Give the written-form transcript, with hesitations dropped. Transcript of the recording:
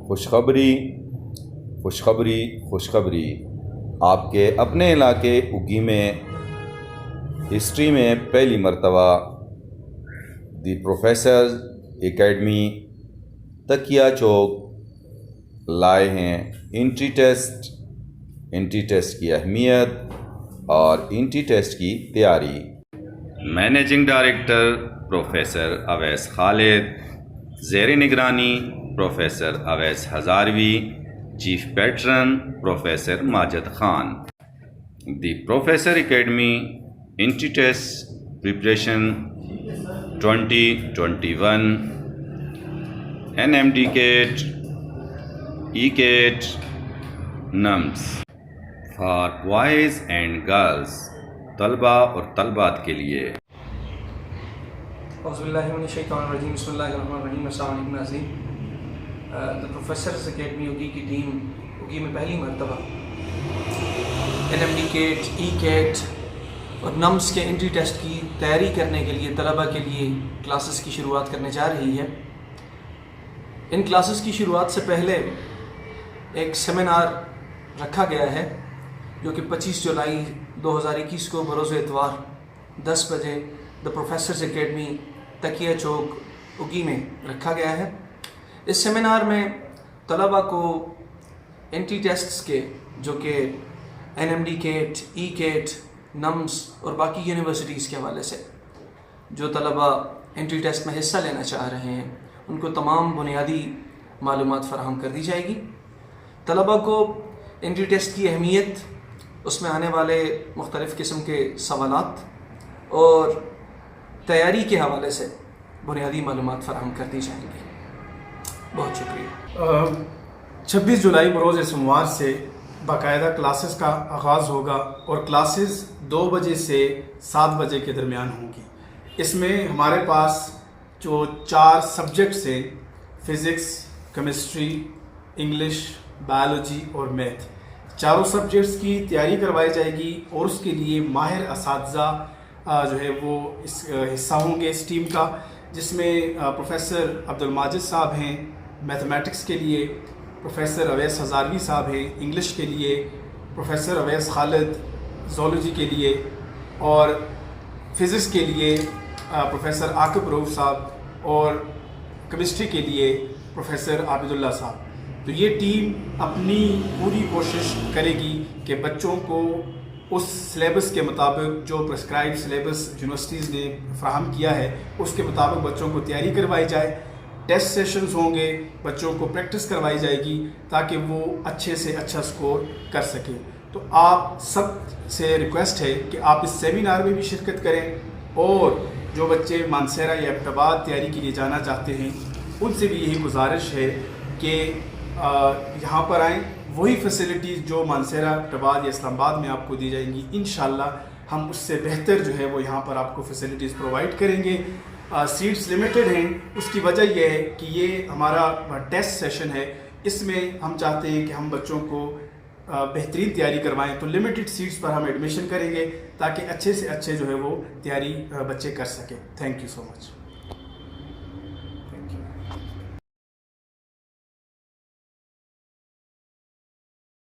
خوشخبری خوشخبری خوشخبری آپ کے اپنے علاقے اگی میں ہسٹری میں پہلی مرتبہ دی پروفیسر اکیڈمی تکیا چوک لائے ہیں انٹری ٹیسٹ کی اہمیت اور انٹری ٹیسٹ کی تیاری۔ مینیجنگ ڈائریکٹر پروفیسر اویس خالد، زیر نگرانی professor Owais Hazarvi, chief pattern professor Majid Khan. The professor academy entry test preparation 2021 NMD Kate ECAT NUMS for boys and girls, طلباء اور طلبات کے لیے۔ اعوذ باللہ من الشیطان الرجیم، بسم اللہ الرحمن الرحیم۔ السلام علیکم ناظرین۔ دی پروفیسرز اکیڈمی اگی کی ٹیم اگی میں پہلی مرتبہ NMD کیٹ ECAT اور نمز کے انٹری ٹیسٹ کی تیاری کرنے کے لیے طلباء کے لیے کلاسز کی شروعات کرنے جا رہی ہے۔ ان کلاسز کی شروعات سے پہلے ایک سیمینار رکھا گیا ہے جو کہ 25 جولائی 2021 کو بروز اتوار 10 بجے دی پروفیسرز اکیڈمی تکیا چوک اگی میں رکھا گیا ہے۔ اس سیمینار میں طلباء کو انٹری ٹیسٹس کے جو کہ NMD کیٹ ECAT نمز اور باقی یونیورسٹیز کے حوالے سے جو طلباء انٹری ٹیسٹ میں حصہ لینا چاہ رہے ہیں ان کو تمام بنیادی معلومات فراہم کر دی جائے گی۔ طلباء کو انٹری ٹیسٹ کی اہمیت، اس میں آنے والے مختلف قسم کے سوالات اور تیاری کے حوالے سے بنیادی معلومات فراہم کر دی جائیں گی۔ بہت شکریہ۔ 26 جولائی بروز سوموار سے باقاعدہ کلاسز کا آغاز ہوگا اور کلاسز 2 بجے سے 7 بجے کے درمیان ہوں گی۔ اس میں ہمارے پاس جو 4 سبجیکٹس ہیں، فزکس، کیمسٹری، انگلش، بایولوجی اور میتھ، چاروں سبجیکٹس کی تیاری کروائی جائے گی اور اس کے لیے ماہر اساتذہ جو ہے وہ اس حصہ ہوں گے اس ٹیم کا، جس میں پروفیسر عبدالماجد صاحب ہیں میتھمیٹکس کے لیے، پروفیسر اویس ہزاروی صاحب ہیں انگلش کے لیے، پروفیسر اویس خالد زولوجی کے لیے، اور فزکس کے لیے پروفیسر عاقب رؤوف صاحب، اور کیمسٹری کے لیے پروفیسر عابد اللہ صاحب۔ تو یہ ٹیم اپنی پوری کوشش کرے گی کہ بچوں کو اس سلیبس کے مطابق جو پرسکرائب سلیبس یونیورسٹیز نے فراہم کیا ہے اس کے مطابق بچوں کو تیاری کروائی جائے۔ ٹیسٹ سیشنز ہوں گے، بچوں کو پریکٹس کروائی جائے گی تاکہ وہ اچھے سے اچھا سکور کر سکیں۔ تو آپ سب سے ریکویسٹ ہے کہ آپ اس سیمینار میں بھی شرکت کریں، اور جو بچے مانسہرہ یا ایبٹ تیاری کے لیے جانا چاہتے ہیں ان سے بھی یہی گزارش ہے کہ یہاں پر آئیں۔ وہی فیسلٹیز جو مانسہرہ ایبٹ یا اسلام آباد میں آپ کو دی جائیں گی، انشاءاللہ ہم اس سے بہتر جو ہے وہ یہاں پر آپ کو فیسلٹیز پرووائڈ کریں گے۔ سیٹس لمیٹڈ ہیں، اس کی وجہ یہ ہے کہ یہ ہمارا ٹیسٹ سیشن ہے، اس میں ہم چاہتے ہیں کہ ہم بچوں کو بہترین تیاری کروائیں، تو لمیٹڈ سیٹس پر ہم ایڈمیشن کریں گے تاکہ اچھے سے اچھے جو ہے وہ تیاری بچے کر سکیں۔ Thank you so much.